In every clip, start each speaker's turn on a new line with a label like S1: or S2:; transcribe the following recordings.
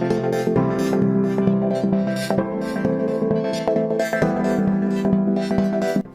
S1: G'day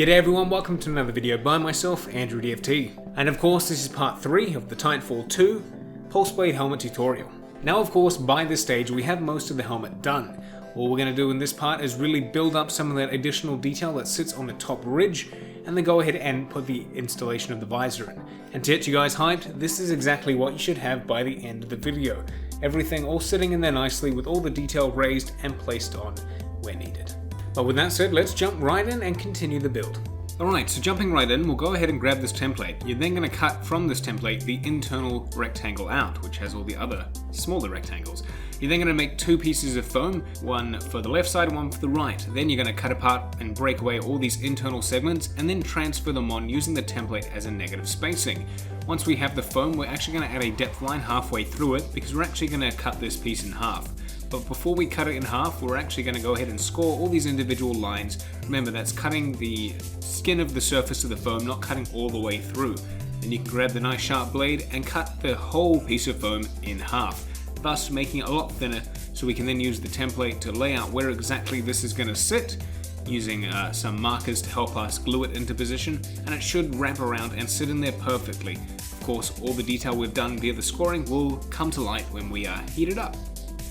S1: everyone, welcome to another video by myself, Andrew DFT. And of course this is part 3 of the Titanfall 2 Cosplay helmet tutorial. Now of course by this stage we have most of the helmet done. All we're going to do in this part is really build up some of that additional detail that sits on the top ridge and then go ahead and put the installation of the visor in. And to get you guys hyped, this is exactly what you should have by the end of the video. Everything all sitting in there nicely with all the detail raised and placed on where needed. But with that said, let's jump right in and continue the build. Alright, so jumping right in, we'll go ahead and grab this template. You're then going to cut from this template the internal rectangle out, which has all the other smaller rectangles. You're then going to make 2 pieces of foam, one for the left side and one for the right. Then you're going to cut apart and break away all these internal segments and then transfer them on using the template as a negative spacing. Once we have the foam, we're actually going to add a depth line halfway through it because we're actually going to cut this piece in half. But before we cut it in half, we're actually going to go ahead and score all these individual lines. Remember, that's cutting the skin of the surface of the foam, not cutting all the way through. Then you can grab the nice sharp blade and cut the whole piece of foam in half, thus making it a lot thinner, so we can then use the template to lay out where exactly this is going to sit, using some markers to help us glue it into position, and it should wrap around and sit in there perfectly. Of course, all the detail we've done via the scoring will come to light when we heat it up.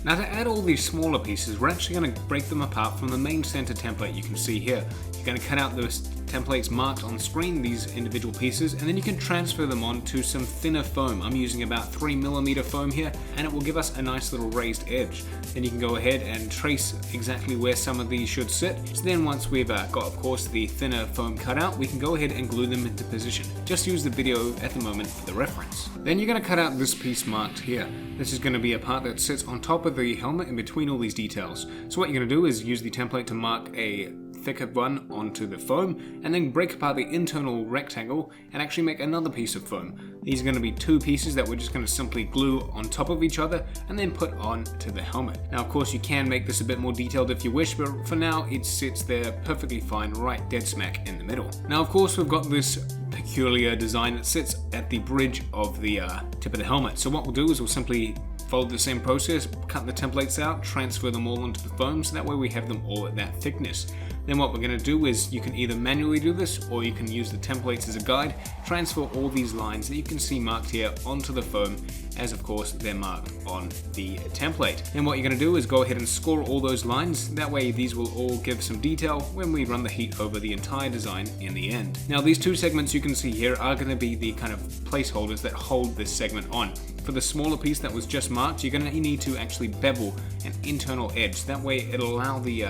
S1: Now to add all these smaller pieces, we're actually going to break them apart from the main center template you can see here. You're going to cut out those templates marked on screen, these individual pieces, and then you can transfer them on to some thinner foam. I'm using about 3mm foam here, and it will give us a nice little raised edge. Then you can go ahead and trace exactly where some of these should sit. So then once we've got, of course, the thinner foam cut out, we can go ahead and glue them into position. Just use the video at the moment for the reference. Then you're going to cut out this piece marked here. This is going to be a part that sits on top of the helmet in between all these details. So what you're going to do is use the template to mark a thicker one onto the foam and then break apart the internal rectangle and actually make another piece of foam. These are going to be 2 pieces that we're just going to simply glue on top of each other and then put on to the helmet. Now of course you can make this a bit more detailed if you wish, but for now it sits there perfectly fine right dead smack in the middle. Now of course we've got this peculiar design that sits at the bridge of the tip of the helmet. So what we'll do is we'll simply follow the same process, cut the templates out, transfer them all onto the foam, so that way we have them all at that thickness. Then what we're going to do is you can either manually do this or you can use the templates as a guide, transfer all these lines that you can see marked here onto the foam, as of course they're marked on the template. Then what you're going to do is go ahead and score all those lines, that way these will all give some detail when we run the heat over the entire design in the end. Now these 2 segments you can see here are going to be the kind of placeholders that hold this segment on. For the smaller piece that was just marked, you're going to need to actually bevel an internal edge. That way it'll allow the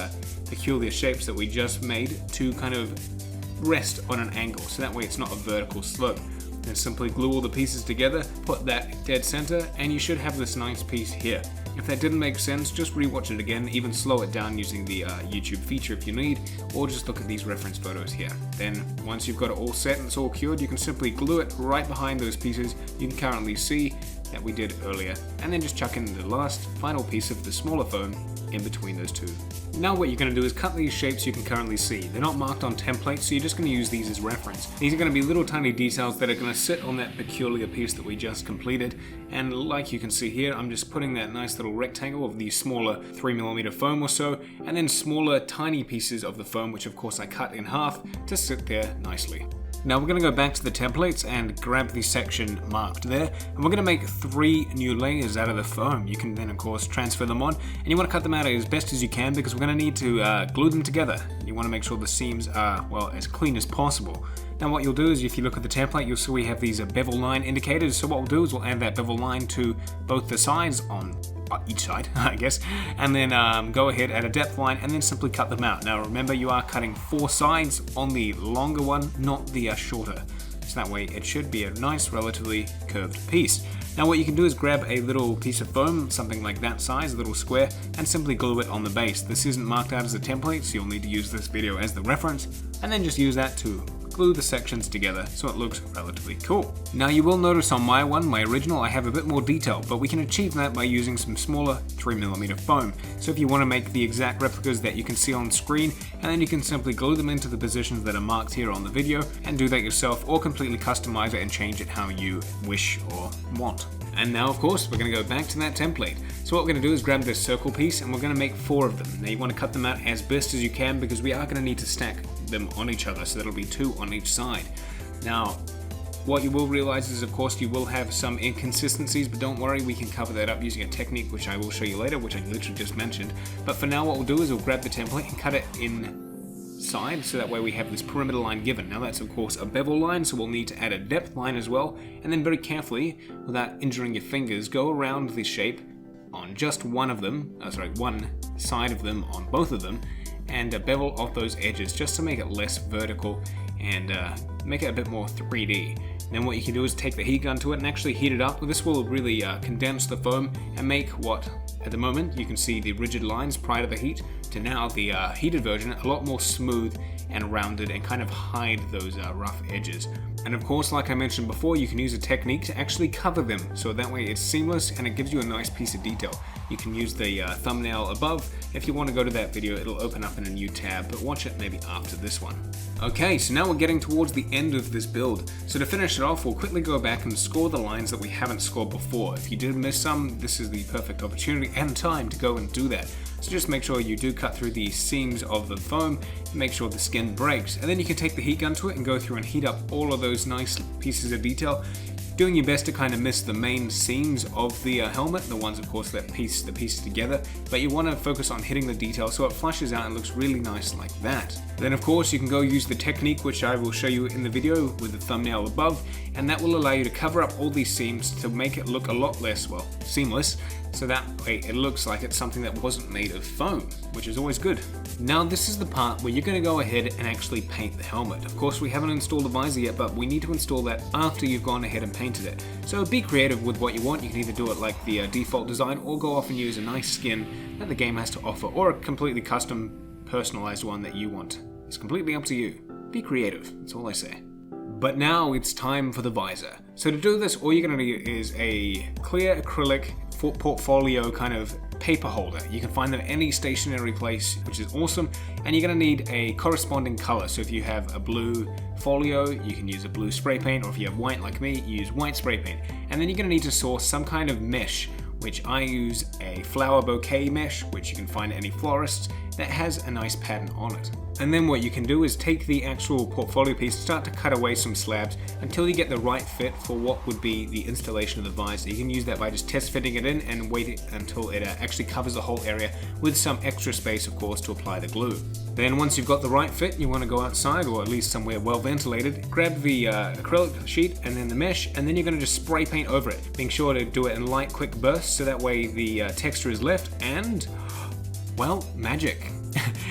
S1: peculiar shapes that we just made to kind of rest on an angle. So that way it's not a vertical slope. Then simply glue all the pieces together, put that dead center, and you should have this nice piece here. If that didn't make sense, just rewatch it again, even slow it down using the YouTube feature if you need, or just look at these reference photos here. Then once you've got it all set and it's all cured, you can simply glue it right behind those pieces you can currently see that we did earlier, and then just chuck in the last final piece of the smaller foam in between those 2. Now what you're going to do is cut these shapes you can currently see. They're not marked on templates, so you're just going to use these as reference. These are going to be little tiny details that are going to sit on that peculiar piece that we just completed, and like you can see here, I'm just putting that nice little rectangle of the smaller 3mm foam or so, and then smaller tiny pieces of the foam, which of course I cut in half to sit there nicely. Now we're going to go back to the templates and grab the section marked there, and we're going to make 3 new layers out of the foam. You can then of course transfer them on, and you want to cut them out as best as you can because we're going to need to glue them together. You want to make sure the seams are, well, as clean as possible. Now what you'll do is if you look at the template, you'll see we have these bevel line indicators. So what we'll do is we'll add that bevel line to both the sides on each side, I guess, and then go ahead at a depth line and then simply cut them out. Now remember, you are cutting 4 sides on the longer one, not the shorter. So that way it should be a nice, relatively curved piece. Now what you can do is grab a little piece of foam, something like that size, a little square, and simply glue it on the base. This isn't marked out as a template, so you'll need to use this video as the reference, and then just use that to glue the sections together so it looks relatively cool. Now you will notice on my one, my original, I have a bit more detail, but we can achieve that by using some smaller 3mm foam. So if you want to make the exact replicas that you can see on screen, and then you can simply glue them into the positions that are marked here on the video and do that yourself, or completely customize it and change it how you wish or want. And now of course we're going to go back to that template. So So what we're going to do is grab this circle piece and we're going to make 4 of them. Now you want to cut them out as best as you can because we are going to need to stack them on each other, so that'll be 2 on each side. Now what you will realize is, of course, you will have some inconsistencies, but don't worry, we can cover that up using a technique which I will show you later, which I literally just mentioned. But for now what we'll do is we'll grab the template and cut it inside, so that way we have this perimeter line given. Now that's of course a bevel line, so we'll need to add a depth line as well, and then very carefully, without injuring your fingers, go around the shape on just one side of them on both of them, and bevel off those edges just to make it less vertical and make it a bit more 3D. Then what you can do is take the heat gun to it and actually heat it up. This will really condense the foam and make what, at the moment, you can see the rigid lines prior to the heat, to now the heated version, a lot more smooth and rounded and kind of hide those rough edges. And of course, like I mentioned before, you can use a technique to actually cover them, so that way it's seamless and it gives you a nice piece of detail. You can use the thumbnail above. If you want to go to that video, it'll open up in a new tab, but watch it maybe after this one. Okay, so now we're getting towards the end of this build. So to finish it off, we'll quickly go back and score the lines that we haven't scored before. If you did miss some, this is the perfect opportunity and time to go and do that. So just make sure you do cut through the seams of the foam and make sure the skin breaks. And then you can take the heat gun to it and go through and heat up all of those nice pieces of detail, doing your best to kind of miss the main seams of the helmet, the ones of course that piece the pieces together, but you want to focus on hitting the detail so it flushes out and looks really nice like that. Then of course you can go use the technique which I will show you in the video with the thumbnail above, and that will allow you to cover up all these seams to make it look a lot less, well, seamless, so that way it looks like it's something that wasn't made of foam, which is always good. Now this is the part where you're going to go ahead and actually paint the helmet. Of course we haven't installed the visor yet, but we need to install that after you've gone ahead and painted it. So be creative with what you want. You can either do it like the default design or go off and use a nice skin that the game has to offer, or a completely custom personalized one that you want. It's completely up to you. Be creative, that's all I say. But now it's time for the visor. So to do this, all you're going to need is a clear acrylic portfolio kind of paper holder. You can find them at any stationary place, which is awesome, and you're going to need a corresponding color. So if you have a blue folio, you can use a blue spray paint, or if you have white like me, you use white spray paint. And then you're going to need to source some kind of mesh, which I use a flower bouquet mesh, which you can find at any florist, that has a nice pattern on it. And then what you can do is take the actual portfolio piece, start to cut away some slabs until you get the right fit for what would be the installation of the visor. You can use that by just test fitting it in and wait until it actually covers the whole area, with some extra space of course to apply the glue. Then once you've got the right fit, you want to go outside, or at least somewhere well ventilated, grab the acrylic sheet and then the mesh, and then you're going to just spray paint over it, being sure to do it in light quick bursts so that way the texture is left, and well, magic.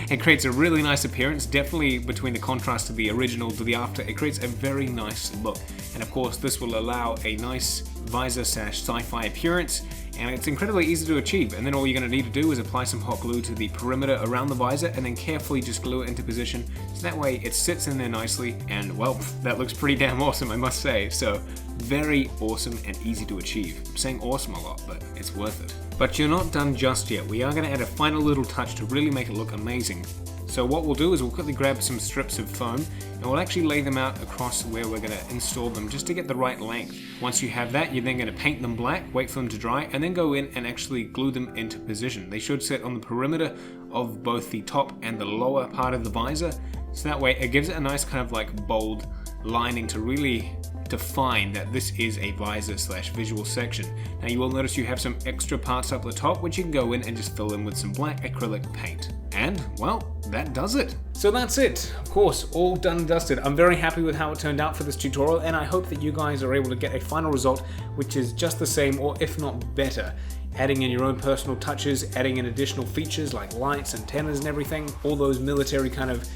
S1: It creates a really nice appearance, definitely between the contrast of the original to the after. It creates a very nice look, and of course this will allow a nice visor / sci-fi appearance, and it's incredibly easy to achieve. And then all you're going to need to do is apply some hot glue to the perimeter around the visor and then carefully just glue it into position, so that way it sits in there nicely, and well, that looks pretty damn awesome, I must say. So very awesome and easy to achieve. I'm saying awesome a lot, but it's worth it. But you're not done just yet. We are going to add a final little touch to really make it look amazing. So what we'll do is we'll quickly grab some strips of foam and we'll actually lay them out across where we're going to install them, just to get the right length. Once you have that, you're then going to paint them black, wait for them to dry, and then go in and actually glue them into position. They should sit on the perimeter of both the top and the lower part of the visor, so that way it gives it a nice kind of like bold lining to really define that this is a visor / visual section. Now you will notice you have some extra parts up the top, which you can go in and just fill in with some black acrylic paint. And well, that does it. So that's it. Of course, all done and dusted. I'm very happy with how it turned out for this tutorial, and I hope that you guys are able to get a final result which is just the same, or if not better. Adding in your own personal touches, adding in additional features like lights, antennas and everything, all those military kind of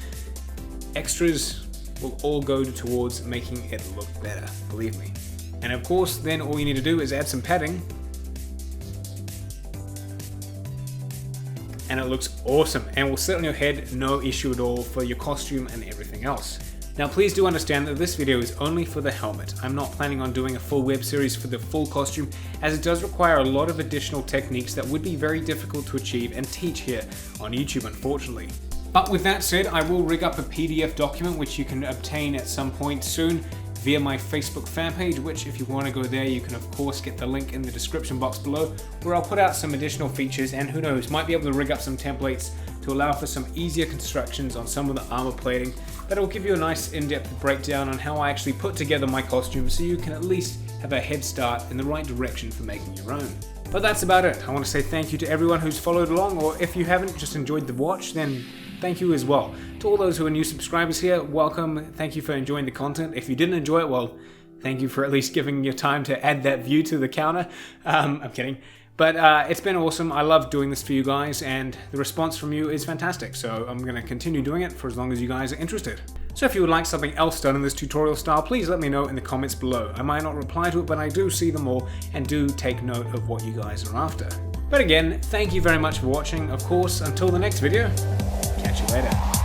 S1: extras will all go towards making it look better, believe me. And of course, then all you need to do is add some padding, and it looks awesome and will sit on your head, no issue at all, for your costume and everything else. Now please do understand that this video is only for the helmet. I'm not planning on doing a full web series for the full costume, as it does require a lot of additional techniques that would be very difficult to achieve and teach here on YouTube, unfortunately. But with that said, I will rig up a PDF document which you can obtain at some point soon via my Facebook fan page, which if you want to go there, you can of course get the link in the description box below, where I'll put out some additional features and who knows, might be able to rig up some templates to allow for some easier constructions on some of the armor plating that will give you a nice in-depth breakdown on how I actually put together my costume, so you can at least have a head start in the right direction for making your own. But that's about it. I want to say thank you to everyone who's followed along, or if you haven't, just enjoyed the watch, then thank you as well. To all those who are new subscribers here, welcome. Thank you for enjoying the content. If you didn't enjoy it, well, thank you for at least giving your time to add that view to the counter. I'm kidding. But it's been awesome. I love doing this for you guys, and the response from you is fantastic. So I'm going to continue doing it for as long as you guys are interested. So if you would like something else done in this tutorial style, please let me know in the comments below. I might not reply to it, but I do see them all and do take note of what you guys are after. But again, thank you very much for watching. Of course, until the next video, catch you later.